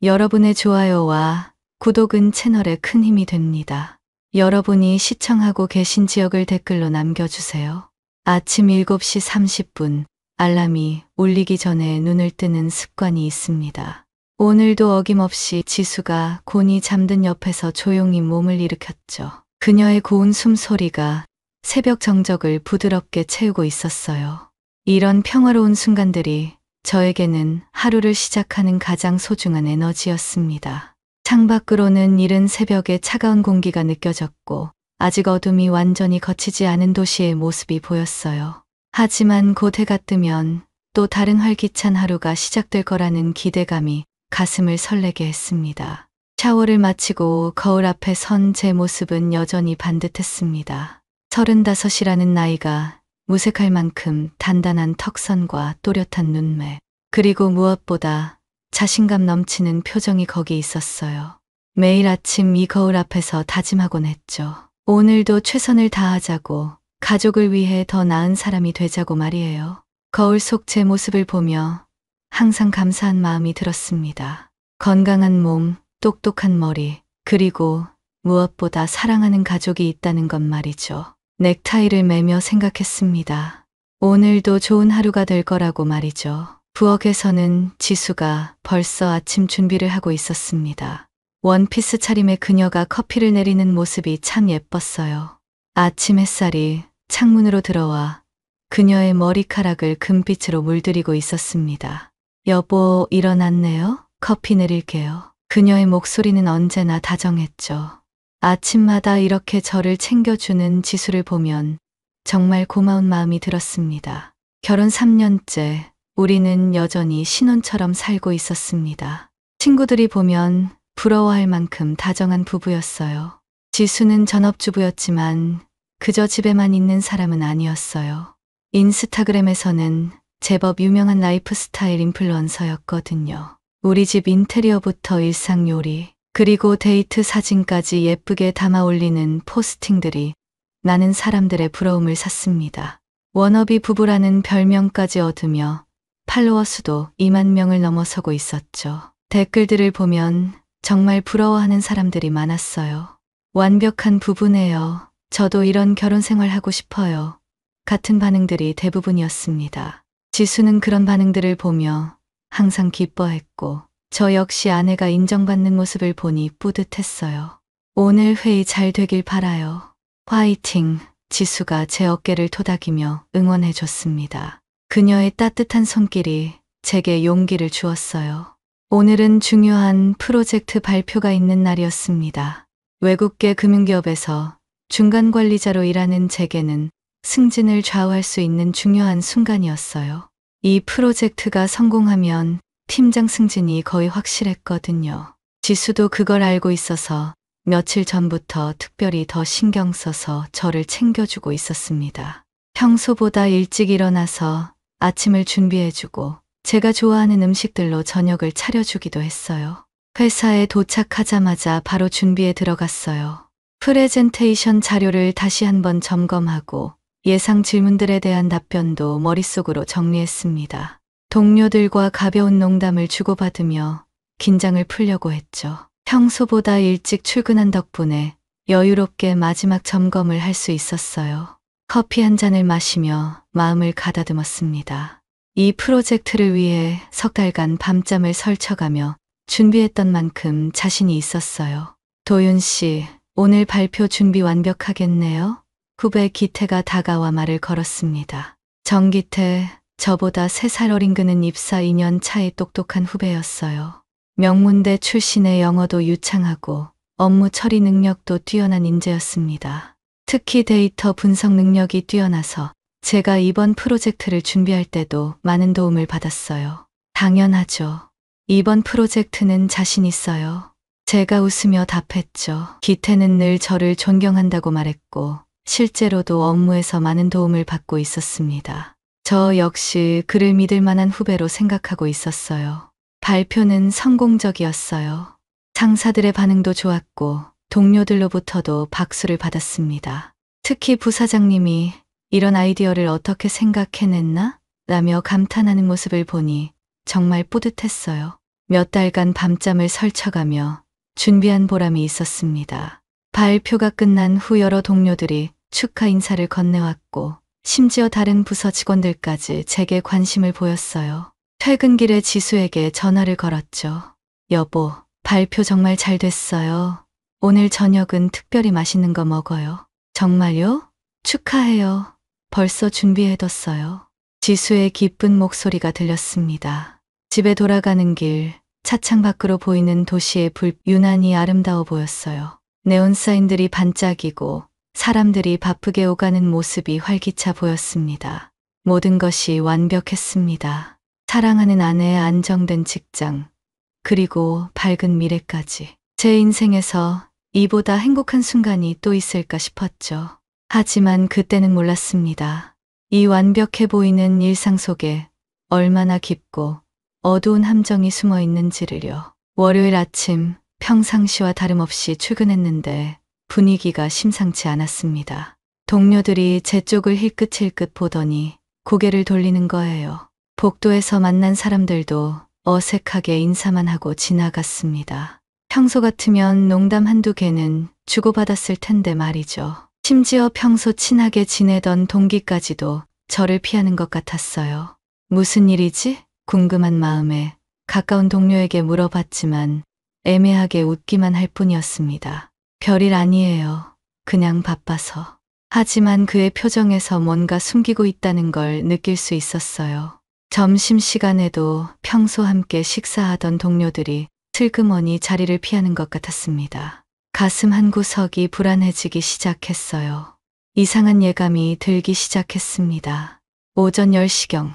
여러분의 좋아요와 구독은 채널에 큰 힘이 됩니다. 여러분이 시청하고 계신 지역을 댓글로 남겨주세요. 아침 7시 30분 알람이 울리기 전에 눈을 뜨는 습관이 있습니다. 오늘도 어김없이 지수가 곤히 잠든 옆에서 조용히 몸을 일으켰죠. 그녀의 고운 숨소리가 새벽 정적을 부드럽게 채우고 있었어요. 이런 평화로운 순간들이 저에게는 하루를 시작하는 가장 소중한 에너지였습니다. 창밖으로는 이른 새벽에 차가운 공기가 느껴졌고 아직 어둠이 완전히 걷히지 않은 도시의 모습이 보였어요. 하지만 곧 해가 뜨면 또 다른 활기찬 하루가 시작될 거라는 기대감이 가슴을 설레게 했습니다. 샤워를 마치고 거울 앞에 선 제 모습은 여전히 반듯했습니다. 35이라는 나이가 무색할 만큼 단단한 턱선과 또렷한 눈매, 그리고 무엇보다 자신감 넘치는 표정이 거기 있었어요. 매일 아침 이 거울 앞에서 다짐하곤 했죠. 오늘도 최선을 다하자고, 가족을 위해 더 나은 사람이 되자고 말이에요. 거울 속 제 모습을 보며 항상 감사한 마음이 들었습니다. 건강한 몸, 똑똑한 머리, 그리고 무엇보다 사랑하는 가족이 있다는 것 말이죠. 넥타이를 매며 생각했습니다. 오늘도 좋은 하루가 될 거라고 말이죠. 부엌에서는 지수가 벌써 아침 준비를 하고 있었습니다. 원피스 차림의 그녀가 커피를 내리는 모습이 참 예뻤어요. 아침 햇살이 창문으로 들어와 그녀의 머리카락을 금빛으로 물들이고 있었습니다. 여보, 일어났네요? 커피 내릴게요. 그녀의 목소리는 언제나 다정했죠. 아침마다 이렇게 저를 챙겨주는 지수를 보면 정말 고마운 마음이 들었습니다. 결혼 3년째 우리는 여전히 신혼처럼 살고 있었습니다. 친구들이 보면 부러워할 만큼 다정한 부부였어요. 지수는 전업주부였지만 그저 집에만 있는 사람은 아니었어요. 인스타그램에서는 제법 유명한 라이프스타일 인플루언서였거든요. 우리 집 인테리어부터 일상 요리, 그리고 데이트 사진까지 예쁘게 담아 올리는 포스팅들이 많은 사람들의 부러움을 샀습니다. 워너비 부부라는 별명까지 얻으며 팔로워 수도 2만 명을 넘어서고 있었죠. 댓글들을 보면 정말 부러워하는 사람들이 많았어요. 완벽한 부부네요. 저도 이런 결혼 생활 하고 싶어요. 같은 반응들이 대부분이었습니다. 지수는 그런 반응들을 보며 항상 기뻐했고 저 역시 아내가 인정받는 모습을 보니 뿌듯했어요. 오늘 회의 잘 되길 바라요. 화이팅! 지수가 제 어깨를 토닥이며 응원해줬습니다. 그녀의 따뜻한 손길이 제게 용기를 주었어요. 오늘은 중요한 프로젝트 발표가 있는 날이었습니다. 외국계 금융기업에서 중간 관리자로 일하는 제게는 승진을 좌우할 수 있는 중요한 순간이었어요. 이 프로젝트가 성공하면 팀장 승진이 거의 확실했거든요. 지수도 그걸 알고 있어서 며칠 전부터 특별히 더 신경 써서 저를 챙겨주고 있었습니다. 평소보다 일찍 일어나서 아침을 준비해주고 제가 좋아하는 음식들로 저녁을 차려주기도 했어요. 회사에 도착하자마자 바로 준비에 들어갔어요. 프레젠테이션 자료를 다시 한번 점검하고 예상 질문들에 대한 답변도 머릿속으로 정리했습니다. 동료들과 가벼운 농담을 주고받으며 긴장을 풀려고 했죠. 평소보다 일찍 출근한 덕분에 여유롭게 마지막 점검을 할 수 있었어요. 커피 한 잔을 마시며 마음을 가다듬었습니다. 이 프로젝트를 위해 석 달간 밤잠을 설쳐가며 준비했던 만큼 자신이 있었어요. 도윤 씨, 오늘 발표 준비 완벽하겠네요? 후배 기태가 다가와 말을 걸었습니다. 정기태, 저보다 3살 어린 그는 입사 2년 차의 똑똑한 후배였어요. 명문대 출신의 영어도 유창하고 업무 처리 능력도 뛰어난 인재였습니다. 특히 데이터 분석 능력이 뛰어나서 제가 이번 프로젝트를 준비할 때도 많은 도움을 받았어요. 당연하죠. 이번 프로젝트는 자신 있어요. 제가 웃으며 답했죠. 기태는 늘 저를 존경한다고 말했고 실제로도 업무에서 많은 도움을 받고 있었습니다. 저 역시 그를 믿을 만한 후배로 생각하고 있었어요. 발표는 성공적이었어요. 상사들의 반응도 좋았고 동료들로부터도 박수를 받았습니다. 특히 부사장님이 이런 아이디어를 어떻게 생각해냈나? 라며 감탄하는 모습을 보니 정말 뿌듯했어요. 몇 달간 밤잠을 설쳐가며 준비한 보람이 있었습니다. 발표가 끝난 후 여러 동료들이 축하 인사를 건네왔고 심지어 다른 부서 직원들까지 제게 관심을 보였어요. 퇴근길에 지수에게 전화를 걸었죠. 여보, 발표 정말 잘 됐어요. 오늘 저녁은 특별히 맛있는 거 먹어요. 정말요? 축하해요. 벌써 준비해뒀어요. 지수의 기쁜 목소리가 들렸습니다. 집에 돌아가는 길, 차창 밖으로 보이는 도시의 불 유난히 아름다워 보였어요. 네온사인들이 반짝이고 사람들이 바쁘게 오가는 모습이 활기차 보였습니다. 모든 것이 완벽했습니다. 사랑하는 아내의 안정된 직장, 그리고 밝은 미래까지. 제 인생에서 이보다 행복한 순간이 또 있을까 싶었죠. 하지만 그때는 몰랐습니다. 이 완벽해 보이는 일상 속에 얼마나 깊고 어두운 함정이 숨어 있는지를요. 월요일 아침 평상시와 다름없이 출근했는데 분위기가 심상치 않았습니다. 동료들이 제 쪽을 힐끗힐끗 보더니 고개를 돌리는 거예요. 복도에서 만난 사람들도 어색하게 인사만 하고 지나갔습니다. 평소 같으면 농담 한두 개는 주고받았을 텐데 말이죠. 심지어 평소 친하게 지내던 동기까지도 저를 피하는 것 같았어요. 무슨 일이지? 궁금한 마음에 가까운 동료에게 물어봤지만 애매하게 웃기만 할 뿐이었습니다. 별일 아니에요. 그냥 바빠서. 하지만 그의 표정에서 뭔가 숨기고 있다는 걸 느낄 수 있었어요. 점심시간에도 평소 함께 식사하던 동료들이 슬그머니 자리를 피하는 것 같았습니다. 가슴 한구석이 불안해지기 시작했어요. 이상한 예감이 들기 시작했습니다. 오전 10시경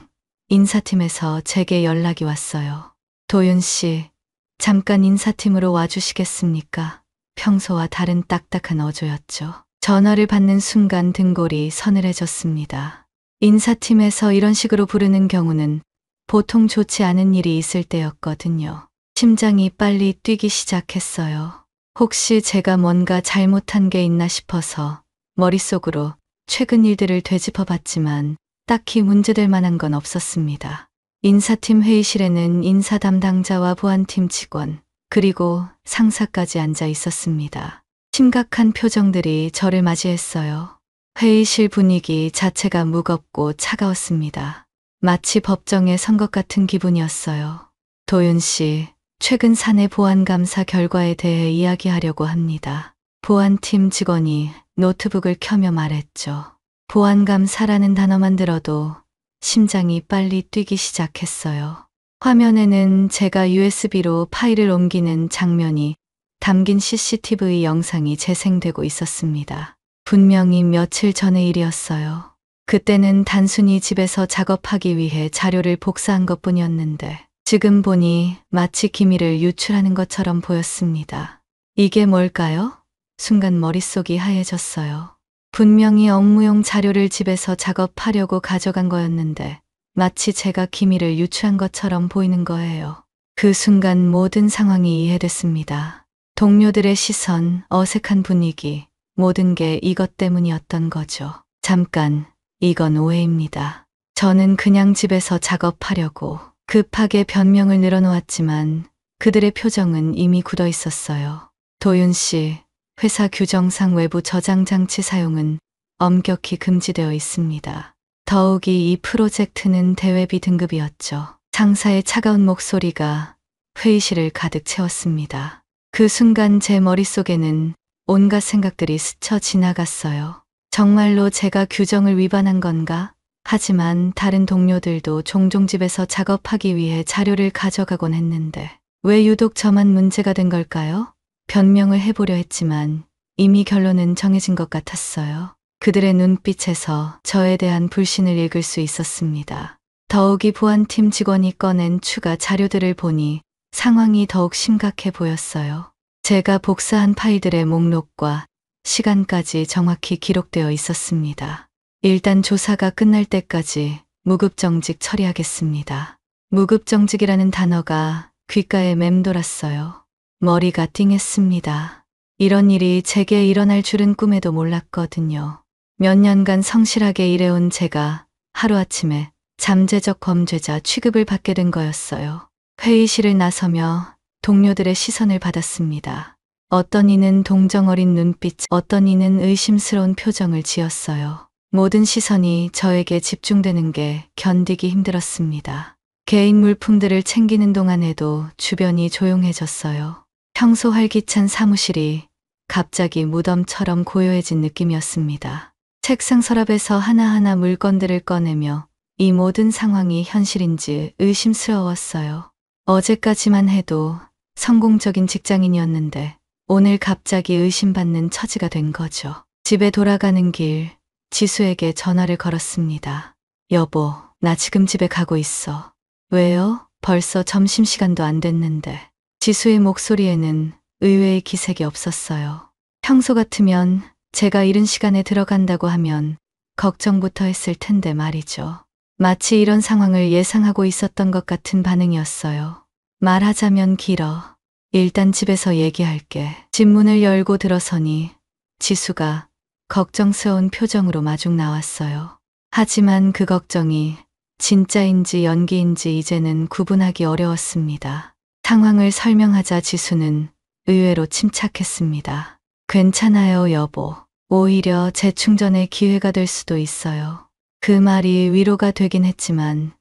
인사팀에서 제게 연락이 왔어요. 도윤 씨, 잠깐 인사팀으로 와주시겠습니까? 평소와 다른 딱딱한 어조였죠. 전화를 받는 순간 등골이 서늘해졌습니다. 인사팀에서 이런 식으로 부르는 경우는 보통 좋지 않은 일이 있을 때였거든요. 심장이 빨리 뛰기 시작했어요. 혹시 제가 뭔가 잘못한 게 있나 싶어서 머릿속으로 최근 일들을 되짚어봤지만 딱히 문제될 만한 건 없었습니다. 인사팀 회의실에는 인사 담당자와 보안팀 직원, 그리고 상사까지 앉아 있었습니다. 심각한 표정들이 저를 맞이했어요. 회의실 분위기 자체가 무겁고 차가웠습니다. 마치 법정에 선 것 같은 기분이었어요. 도윤 씨, 최근 사내 보안감사 결과에 대해 이야기하려고 합니다. 보안팀 직원이 노트북을 켜며 말했죠. 보안감사라는 단어만 들어도 심장이 빨리 뛰기 시작했어요. 화면에는 제가 USB로 파일을 옮기는 장면이 담긴 CCTV 영상이 재생되고 있었습니다. 분명히 며칠 전의 일이었어요. 그때는 단순히 집에서 작업하기 위해 자료를 복사한 것뿐이었는데 지금 보니 마치 기밀을 유출하는 것처럼 보였습니다. 이게 뭘까요? 순간 머릿속이 하얘졌어요. 분명히 업무용 자료를 집에서 작업하려고 가져간 거였는데 마치 제가 기밀을 유출한 것처럼 보이는 거예요. 그 순간 모든 상황이 이해됐습니다. 동료들의 시선, 어색한 분위기, 모든 게 이것 때문이었던 거죠. 잠깐, 이건 오해입니다. 저는 그냥 집에서 작업하려고 급하게 변명을 늘어놓았지만 그들의 표정은 이미 굳어 있었어요. 도윤 씨, 회사 규정상 외부 저장 장치 사용은 엄격히 금지되어 있습니다. 더욱이 이 프로젝트는 대외비 등급이었죠. 상사의 차가운 목소리가 회의실을 가득 채웠습니다. 그 순간 제 머릿속에는 온갖 생각들이 스쳐 지나갔어요. 정말로 제가 규정을 위반한 건가? 하지만 다른 동료들도 종종 집에서 작업하기 위해 자료를 가져가곤 했는데 왜 유독 저만 문제가 된 걸까요? 변명을 해보려 했지만 이미 결론은 정해진 것 같았어요. 그들의 눈빛에서 저에 대한 불신을 읽을 수 있었습니다. 더욱이 보안팀 직원이 꺼낸 추가 자료들을 보니 상황이 더욱 심각해 보였어요. 제가 복사한 파일들의 목록과 시간까지 정확히 기록되어 있었습니다. 일단 조사가 끝날 때까지 무급정직 처리하겠습니다. 무급정직이라는 단어가 귓가에 맴돌았어요. 머리가 띵했습니다. 이런 일이 제게 일어날 줄은 꿈에도 몰랐거든요. 몇 년간 성실하게 일해온 제가 하루아침에 잠재적 범죄자 취급을 받게 된 거였어요. 회의실을 나서며 동료들의 시선을 받았습니다. 어떤 이는 동정어린 눈빛, 어떤 이는 의심스러운 표정을 지었어요. 모든 시선이 저에게 집중되는 게 견디기 힘들었습니다. 개인 물품들을 챙기는 동안에도 주변이 조용해졌어요. 평소 활기찬 사무실이 갑자기 무덤처럼 고요해진 느낌이었습니다. 책상 서랍에서 하나하나 물건들을 꺼내며 이 모든 상황이 현실인지 의심스러웠어요. 어제까지만 해도 성공적인 직장인이었는데 오늘 갑자기 의심받는 처지가 된 거죠. 집에 돌아가는 길 지수에게 전화를 걸었습니다. 여보, 나 지금 집에 가고 있어. 왜요? 벌써 점심시간도 안 됐는데. 지수의 목소리에는 의외의 기색이 없었어요. 평소 같으면 제가 이른 시간에 들어간다고 하면 걱정부터 했을 텐데 말이죠. 마치 이런 상황을 예상하고 있었던 것 같은 반응이었어요. 말하자면 길어. 일단 집에서 얘기할게. 집 문을 열고 들어서니 지수가 걱정스러운 표정으로 마중 나왔어요. 하지만 그 걱정이 진짜인지 연기인지 이제는 구분하기 어려웠습니다. 상황을 설명하자 지수는 의외로 침착했습니다. 괜찮아요, 여보. 오히려 재충전의 기회가 될 수도 있어요. 그 말이 위로가 되긴 했지만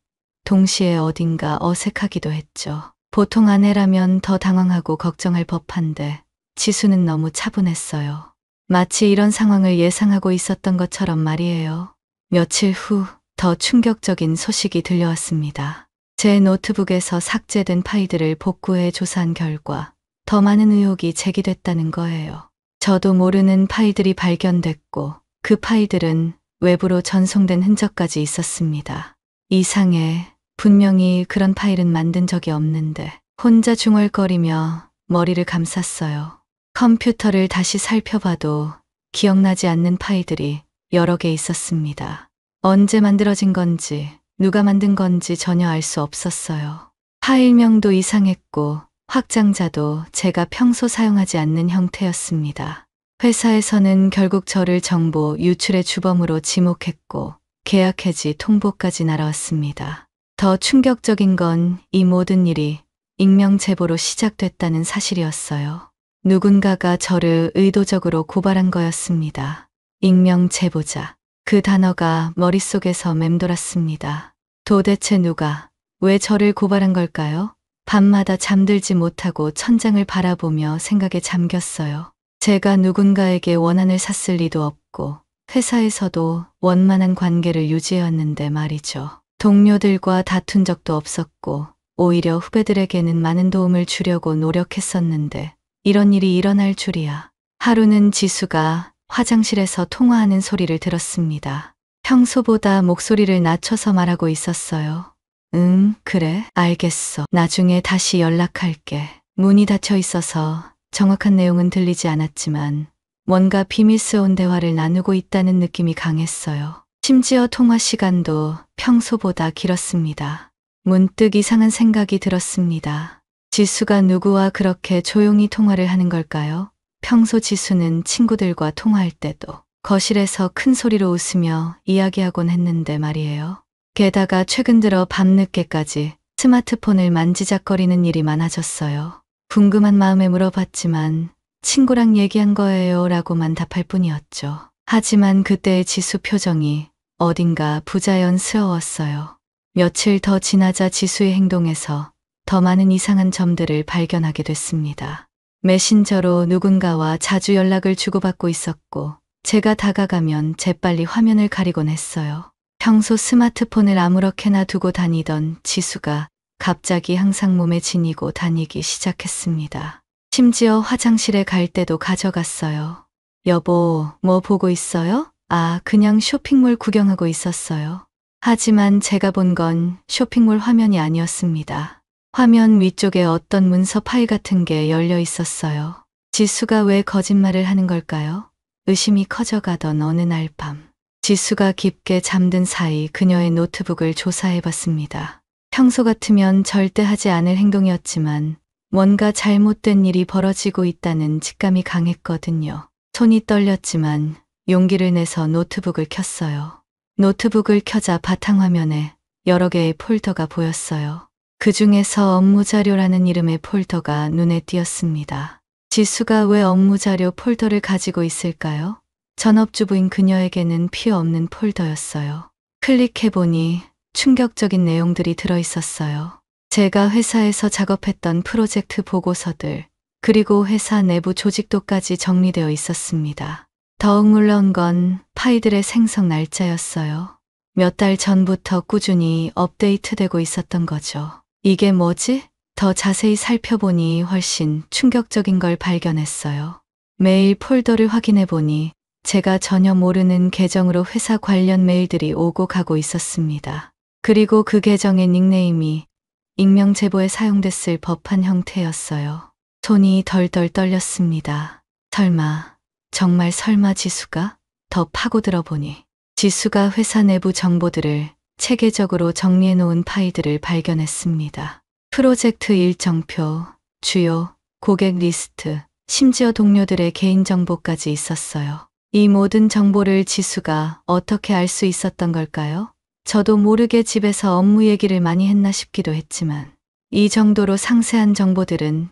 동시에 어딘가 어색하기도 했죠. 보통 아내라면 더 당황하고 걱정할 법한데 지수는 너무 차분했어요. 마치 이런 상황을 예상하고 있었던 것처럼 말이에요. 며칠 후 더 충격적인 소식이 들려왔습니다. 제 노트북에서 삭제된 파일들을 복구해 조사한 결과 더 많은 의혹이 제기됐다는 거예요. 저도 모르는 파일들이 발견됐고 그 파일들은 외부로 전송된 흔적까지 있었습니다. 이상해. 분명히 그런 파일은 만든 적이 없는데. 혼자 중얼거리며 머리를 감쌌어요. 컴퓨터를 다시 살펴봐도 기억나지 않는 파일들이 여러 개 있었습니다. 언제 만들어진 건지, 누가 만든 건지 전혀 알 수 없었어요. 파일명도 이상했고 확장자도 제가 평소 사용하지 않는 형태였습니다. 회사에서는 결국 저를 정보 유출의 주범으로 지목했고 계약 해지 통보까지 날아왔습니다. 더 충격적인 건 이 모든 일이 익명 제보로 시작됐다는 사실이었어요. 누군가가 저를 의도적으로 고발한 거였습니다. 익명 제보자. 그 단어가 머릿속에서 맴돌았습니다. 도대체 누가, 왜 저를 고발한 걸까요? 밤마다 잠들지 못하고 천장을 바라보며 생각에 잠겼어요. 제가 누군가에게 원한을 샀을 리도 없고 회사에서도 원만한 관계를 유지해왔는데 말이죠. 동료들과 다툰 적도 없었고 오히려 후배들에게는 많은 도움을 주려고 노력했었는데 이런 일이 일어날 줄이야. 하루는 지수가 화장실에서 통화하는 소리를 들었습니다. 평소보다 목소리를 낮춰서 말하고 있었어요. 응, 그래, 알겠어. 나중에 다시 연락할게. 문이 닫혀 있어서 정확한 내용은 들리지 않았지만 뭔가 비밀스러운 대화를 나누고 있다는 느낌이 강했어요. 심지어 통화 시간도 평소보다 길었습니다. 문득 이상한 생각이 들었습니다. 지수가 누구와 그렇게 조용히 통화를 하는 걸까요? 평소 지수는 친구들과 통화할 때도 거실에서 큰 소리로 웃으며 이야기하곤 했는데 말이에요. 게다가 최근 들어 밤늦게까지 스마트폰을 만지작거리는 일이 많아졌어요. 궁금한 마음에 물어봤지만 친구랑 얘기한 거예요 라고만 답할 뿐이었죠. 하지만 그때의 지수 표정이 어딘가 부자연스러웠어요. 며칠 더 지나자 지수의 행동에서 더 많은 이상한 점들을 발견하게 됐습니다. 메신저로 누군가와 자주 연락을 주고받고 있었고 제가 다가가면 재빨리 화면을 가리곤 했어요. 평소 스마트폰을 아무렇게나 두고 다니던 지수가 갑자기 항상 몸에 지니고 다니기 시작했습니다. 심지어 화장실에 갈 때도 가져갔어요. 여보, 뭐 보고 있어요? 아, 그냥 쇼핑몰 구경하고 있었어요. 하지만 제가 본 건 쇼핑몰 화면이 아니었습니다. 화면 위쪽에 어떤 문서 파일 같은 게 열려 있었어요. 지수가 왜 거짓말을 하는 걸까요? 의심이 커져가던 어느 날 밤, 지수가 깊게 잠든 사이 그녀의 노트북을 조사해봤습니다. 평소 같으면 절대 하지 않을 행동이었지만 뭔가 잘못된 일이 벌어지고 있다는 직감이 강했거든요. 손이 떨렸지만 용기를 내서 노트북을 켰어요. 노트북을 켜자 바탕화면에 여러 개의 폴더가 보였어요. 그 중에서 업무자료라는 이름의 폴더가 눈에 띄었습니다. 지수가 왜 업무자료 폴더를 가지고 있을까요? 전업주부인 그녀에게는 필요 없는 폴더였어요. 클릭해보니 충격적인 내용들이 들어있었어요. 제가 회사에서 작업했던 프로젝트 보고서들, 그리고 회사 내부 조직도까지 정리되어 있었습니다. 더욱 놀라운 건 파일들의 생성 날짜였어요. 몇 달 전부터 꾸준히 업데이트되고 있었던 거죠. 이게 뭐지? 더 자세히 살펴보니 훨씬 충격적인 걸 발견했어요. 메일 폴더를 확인해보니 제가 전혀 모르는 계정으로 회사 관련 메일들이 오고 가고 있었습니다. 그리고 그 계정의 닉네임이 익명 제보에 사용됐을 법한 형태였어요. 손이 덜덜 떨렸습니다. 설마, 정말 설마 지수가? 더 파고들어 보니 지수가 회사 내부 정보들을 체계적으로 정리해 놓은 파일들을 발견했습니다. 프로젝트 일정표, 주요, 고객 리스트, 심지어 동료들의 개인정보까지 있었어요. 이 모든 정보를 지수가 어떻게 알 수 있었던 걸까요? 저도 모르게 집에서 업무 얘기를 많이 했나 싶기도 했지만 이 정도로 상세한 정보들은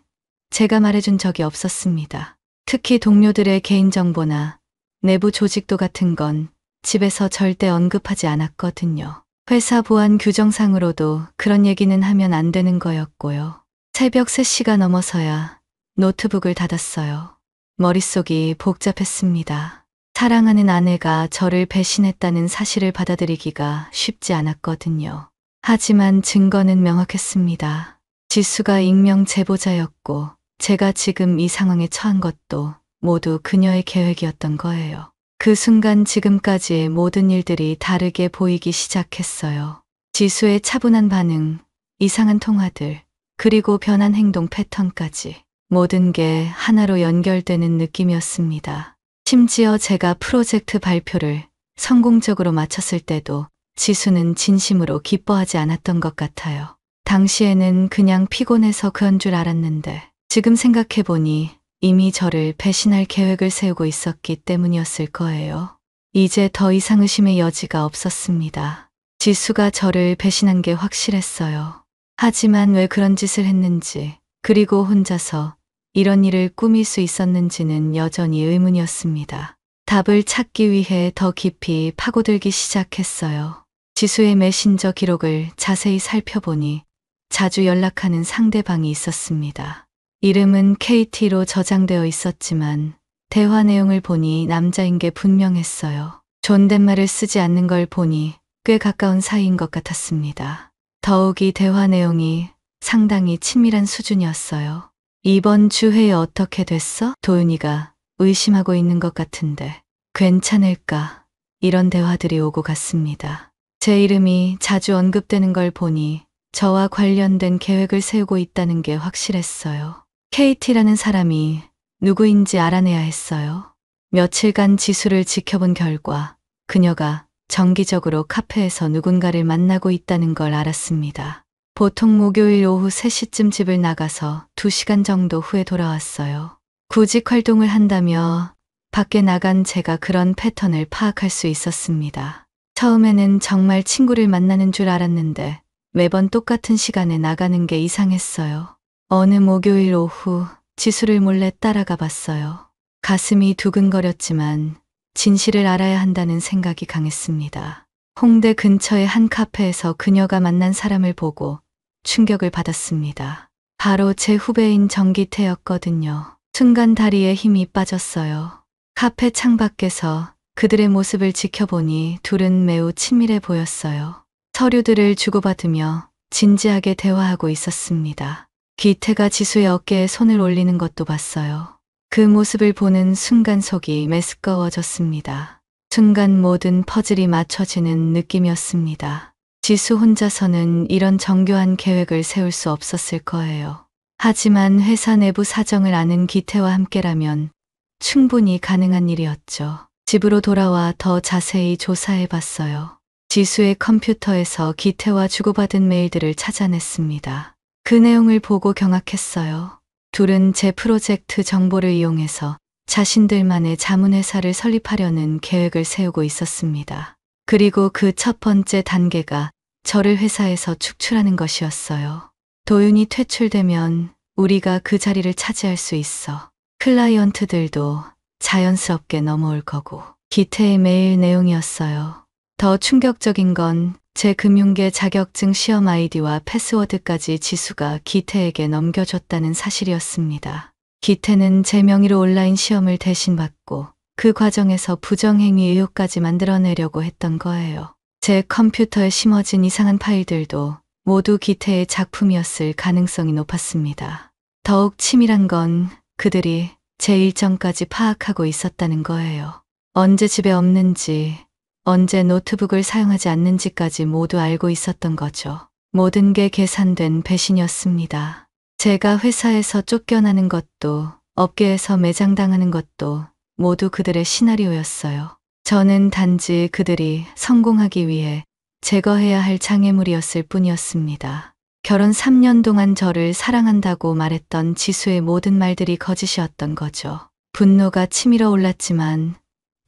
제가 말해준 적이 없었습니다. 특히 동료들의 개인정보나 내부 조직도 같은 건 집에서 절대 언급하지 않았거든요. 회사 보안 규정상으로도 그런 얘기는 하면 안 되는 거였고요. 새벽 3시가 넘어서야 노트북을 닫았어요. 머릿속이 복잡했습니다. 사랑하는 아내가 저를 배신했다는 사실을 받아들이기가 쉽지 않았거든요. 하지만 증거는 명확했습니다. 지수가 익명 제보자였고 제가 지금 이 상황에 처한 것도 모두 그녀의 계획이었던 거예요. 그 순간 지금까지의 모든 일들이 다르게 보이기 시작했어요. 지수의 차분한 반응, 이상한 통화들, 그리고 변한 행동 패턴까지 모든 게 하나로 연결되는 느낌이었습니다. 심지어 제가 프로젝트 발표를 성공적으로 마쳤을 때도 지수는 진심으로 기뻐하지 않았던 것 같아요. 당시에는 그냥 피곤해서 그런 줄 알았는데 지금 생각해보니 이미 저를 배신할 계획을 세우고 있었기 때문이었을 거예요. 이제 더 이상 의심의 여지가 없었습니다. 지수가 저를 배신한 게 확실했어요. 하지만 왜 그런 짓을 했는지, 그리고 혼자서 이런 일을 꾸밀 수 있었는지는 여전히 의문이었습니다. 답을 찾기 위해 더 깊이 파고들기 시작했어요. 지수의 메신저 기록을 자세히 살펴보니 자주 연락하는 상대방이 있었습니다. 이름은 KT로 저장되어 있었지만 대화 내용을 보니 남자인 게 분명했어요. 존댓말을 쓰지 않는 걸 보니 꽤 가까운 사이인 것 같았습니다. 더욱이 대화 내용이 상당히 친밀한 수준이었어요. 이번 주 회의 어떻게 됐어? 도윤이가 의심하고 있는 것 같은데 괜찮을까? 이런 대화들이 오고 갔습니다. 제 이름이 자주 언급되는 걸 보니 저와 관련된 계획을 세우고 있다는 게 확실했어요. KT라는 사람이 누구인지 알아내야 했어요. 며칠간 지수를 지켜본 결과 그녀가 정기적으로 카페에서 누군가를 만나고 있다는 걸 알았습니다. 보통 목요일 오후 3시쯤 집을 나가서 2시간 정도 후에 돌아왔어요. 구직 활동을 한다며 밖에 나간 제가 그런 패턴을 파악할 수 있었습니다. 처음에는 정말 친구를 만나는 줄 알았는데 매번 똑같은 시간에 나가는 게 이상했어요. 어느 목요일 오후 지수를 몰래 따라가 봤어요. 가슴이 두근거렸지만 진실을 알아야 한다는 생각이 강했습니다. 홍대 근처의 한 카페에서 그녀가 만난 사람을 보고 충격을 받았습니다. 바로 제 후배인 정기태였거든요. 순간 다리에 힘이 빠졌어요. 카페 창밖에서 그들의 모습을 지켜보니 둘은 매우 친밀해 보였어요. 서류들을 주고받으며 진지하게 대화하고 있었습니다. 기태가 지수의 어깨에 손을 올리는 것도 봤어요. 그 모습을 보는 순간 속이 메스꺼워졌습니다. 순간 모든 퍼즐이 맞춰지는 느낌이었습니다. 지수 혼자서는 이런 정교한 계획을 세울 수 없었을 거예요. 하지만 회사 내부 사정을 아는 기태와 함께라면 충분히 가능한 일이었죠. 집으로 돌아와 더 자세히 조사해 봤어요. 지수의 컴퓨터에서 기태와 주고받은 메일들을 찾아냈습니다. 그 내용을 보고 경악했어요. 둘은 제 프로젝트 정보를 이용해서 자신들만의 자문회사를 설립하려는 계획을 세우고 있었습니다. 그리고 그 첫 번째 단계가 저를 회사에서 축출하는 것이었어요. 도윤이 퇴출되면 우리가 그 자리를 차지할 수 있어. 클라이언트들도 자연스럽게 넘어올 거고. 기태의 메일 내용이었어요. 더 충격적인 건 제 금융계 자격증 시험 아이디와 패스워드까지 지수가 기태에게 넘겨줬다는 사실이었습니다. 기태는 제 명의로 온라인 시험을 대신 받고 그 과정에서 부정행위 의혹까지 만들어내려고 했던 거예요. 제 컴퓨터에 심어진 이상한 파일들도 모두 기태의 작품이었을 가능성이 높았습니다. 더욱 치밀한 건 그들이 제 일정까지 파악하고 있었다는 거예요. 언제 집에 없는지, 언제 노트북을 사용하지 않는지까지 모두 알고 있었던 거죠. 모든 게 계산된 배신이었습니다. 제가 회사에서 쫓겨나는 것도, 업계에서 매장당하는 것도 모두 그들의 시나리오였어요. 저는 단지 그들이 성공하기 위해 제거해야 할 장애물이었을 뿐이었습니다. 결혼 3년 동안 저를 사랑한다고 말했던 지수의 모든 말들이 거짓이었던 거죠. 분노가 치밀어 올랐지만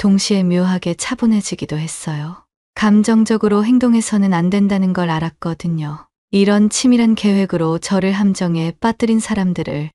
동시에 묘하게 차분해지기도 했어요. 감정적으로 행동해서는 안 된다는 걸 알았거든요. 이런 치밀한 계획으로 저를 함정에 빠뜨린 사람들을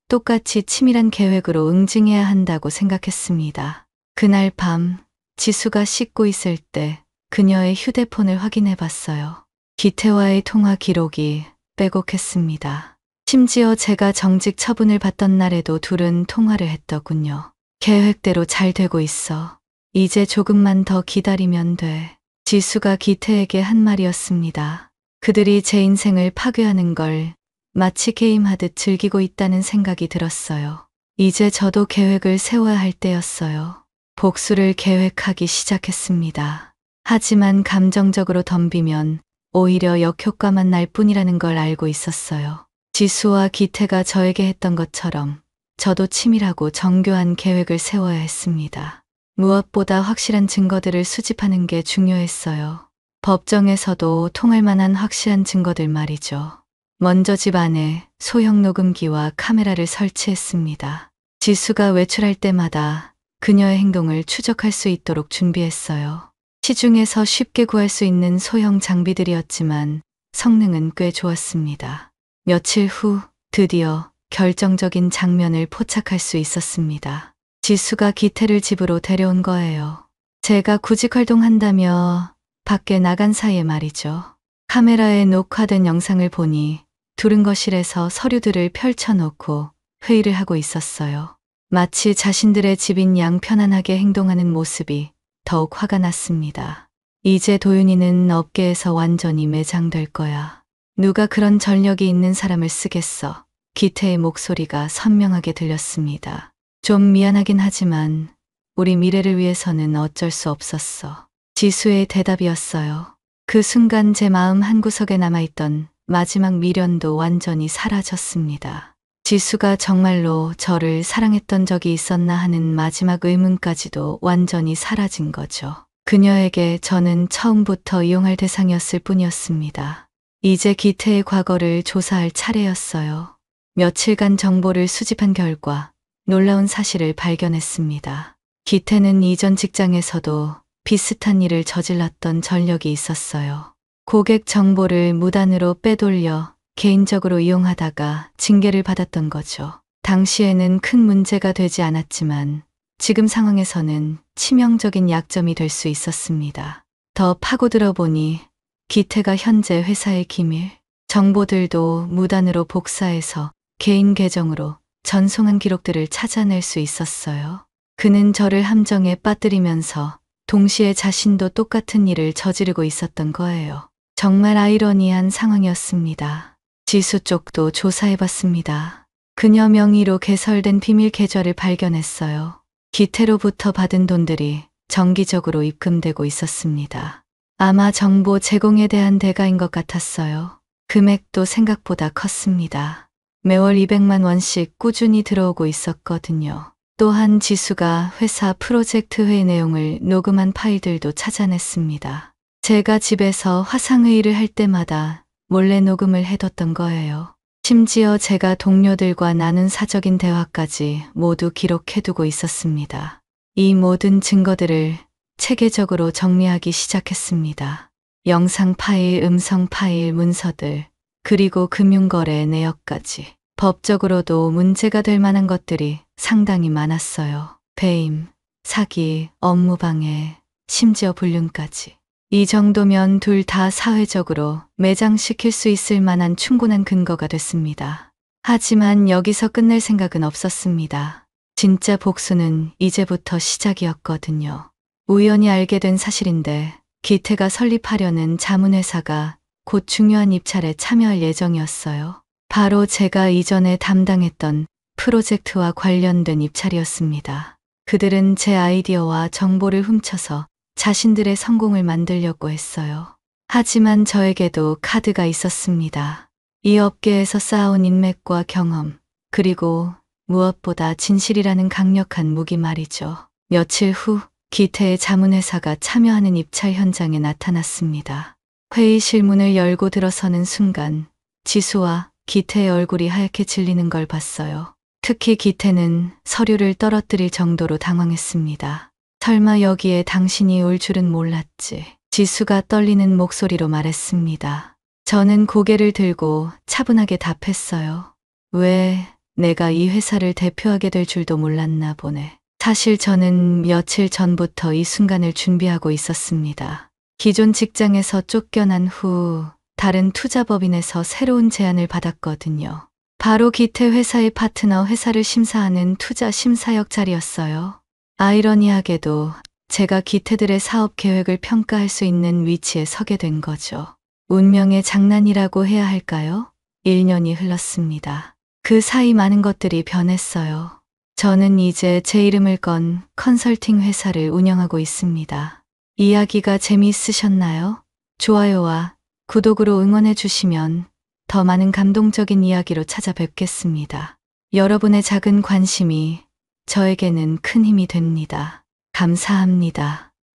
똑같이 치밀한 계획으로 응징해야 한다고 생각했습니다. 그날 밤 지수가 씻고 있을 때 그녀의 휴대폰을 확인해 봤어요. 기태와의 통화 기록이 빼곡했습니다. 심지어 제가 정직 처분을 받던 날에도 둘은 통화를 했더군요. 계획대로 잘 되고 있어. 이제 조금만 더 기다리면 돼. 지수가 기태에게 한 말이었습니다. 그들이 제 인생을 파괴하는 걸 마치 게임하듯 즐기고 있다는 생각이 들었어요. 이제 저도 계획을 세워야 할 때였어요. 복수를 계획하기 시작했습니다. 하지만 감정적으로 덤비면 오히려 역효과만 날 뿐이라는 걸 알고 있었어요. 지수와 기태가 저에게 했던 것처럼 저도 치밀하고 정교한 계획을 세워야 했습니다. 무엇보다 확실한 증거들을 수집하는 게 중요했어요. 법정에서도 통할 만한 확실한 증거들 말이죠. 먼저 집 안에 소형 녹음기와 카메라를 설치했습니다. 지수가 외출할 때마다 그녀의 행동을 추적할 수 있도록 준비했어요. 시중에서 쉽게 구할 수 있는 소형 장비들이었지만 성능은 꽤 좋았습니다. 며칠 후 드디어 결정적인 장면을 포착할 수 있었습니다. 지수가 기태를 집으로 데려온 거예요. 제가 구직 활동한다며 밖에 나간 사이에 말이죠. 카메라에 녹화된 영상을 보니 둘은 거실에서 서류들을 펼쳐놓고 회의를 하고 있었어요. 마치 자신들의 집인 양 편안하게 행동하는 모습이 더욱 화가 났습니다. 이제 도윤이는 업계에서 완전히 매장될 거야. 누가 그런 전력이 있는 사람을 쓰겠어. 기태의 목소리가 선명하게 들렸습니다. 좀 미안하긴 하지만 우리 미래를 위해서는 어쩔 수 없었어. 지수의 대답이었어요. 그 순간 제 마음 한구석에 남아있던 마지막 미련도 완전히 사라졌습니다. 지수가 정말로 저를 사랑했던 적이 있었나 하는 마지막 의문까지도 완전히 사라진 거죠. 그녀에게 저는 처음부터 이용할 대상이었을 뿐이었습니다. 이제 기태의 과거를 조사할 차례였어요. 며칠간 정보를 수집한 결과 놀라운 사실을 발견했습니다. 기태는 이전 직장에서도 비슷한 일을 저질렀던 전력이 있었어요. 고객 정보를 무단으로 빼돌려 개인적으로 이용하다가 징계를 받았던 거죠. 당시에는 큰 문제가 되지 않았지만 지금 상황에서는 치명적인 약점이 될 수 있었습니다. 더 파고들어 보니 기태가 현재 회사의 기밀, 정보들도 무단으로 복사해서 개인 계정으로 전송한 기록들을 찾아낼 수 있었어요. 그는 저를 함정에 빠뜨리면서 동시에 자신도 똑같은 일을 저지르고 있었던 거예요. 정말 아이러니한 상황이었습니다. 지수 쪽도 조사해봤습니다. 그녀 명의로 개설된 비밀 계좌를 발견했어요. 기태로부터 받은 돈들이 정기적으로 입금되고 있었습니다. 아마 정보 제공에 대한 대가인 것 같았어요. 금액도 생각보다 컸습니다. 매월 200만 원씩 꾸준히 들어오고 있었거든요. 또한 지수가 회사 프로젝트 회의 내용을 녹음한 파일들도 찾아냈습니다. 제가 집에서 화상회의를 할 때마다 몰래 녹음을 해뒀던 거예요. 심지어 제가 동료들과 나눈 사적인 대화까지 모두 기록해두고 있었습니다. 이 모든 증거들을 체계적으로 정리하기 시작했습니다. 영상 파일, 음성 파일, 문서들, 그리고 금융거래 내역까지. 법적으로도 문제가 될 만한 것들이 상당히 많았어요. 배임, 사기, 업무방해, 심지어 불륜까지. 이 정도면 둘 다 사회적으로 매장시킬 수 있을 만한 충분한 근거가 됐습니다. 하지만 여기서 끝낼 생각은 없었습니다. 진짜 복수는 이제부터 시작이었거든요. 우연히 알게 된 사실인데 기태가 설립하려는 자문회사가 곧 중요한 입찰에 참여할 예정이었어요. 바로 제가 이전에 담당했던 프로젝트와 관련된 입찰이었습니다. 그들은 제 아이디어와 정보를 훔쳐서 자신들의 성공을 만들려고 했어요. 하지만 저에게도 카드가 있었습니다. 이 업계에서 쌓아온 인맥과 경험, 그리고 무엇보다 진실이라는 강력한 무기 말이죠. 며칠 후 기태의 자문회사가 참여하는 입찰 현장에 나타났습니다. 회의실 문을 열고 들어서는 순간 지수와 기태의 얼굴이 하얗게 질리는 걸 봤어요. 특히 기태는 서류를 떨어뜨릴 정도로 당황했습니다. 설마 여기에 당신이 올 줄은 몰랐지. 지수가 떨리는 목소리로 말했습니다. 저는 고개를 들고 차분하게 답했어요. 왜 내가 이 회사를 대표하게 될 줄도 몰랐나 보네. 사실 저는 며칠 전부터 이 순간을 준비하고 있었습니다. 기존 직장에서 쫓겨난 후 다른 투자법인에서 새로운 제안을 받았거든요. 바로 기태 회사의 파트너 회사를 심사하는 투자 심사역 자리였어요. 아이러니하게도 제가 기태들의 사업 계획을 평가할 수 있는 위치에 서게 된 거죠. 운명의 장난이라고 해야 할까요? 1년이 흘렀습니다. 그 사이 많은 것들이 변했어요. 저는 이제 제 이름을 건 컨설팅 회사를 운영하고 있습니다. 이야기가 재미있으셨나요? 좋아요와 구독으로 응원해 주시면 더 많은 감동적인 이야기로 찾아뵙겠습니다. 여러분의 작은 관심이 저에게는 큰 힘이 됩니다. 감사합니다.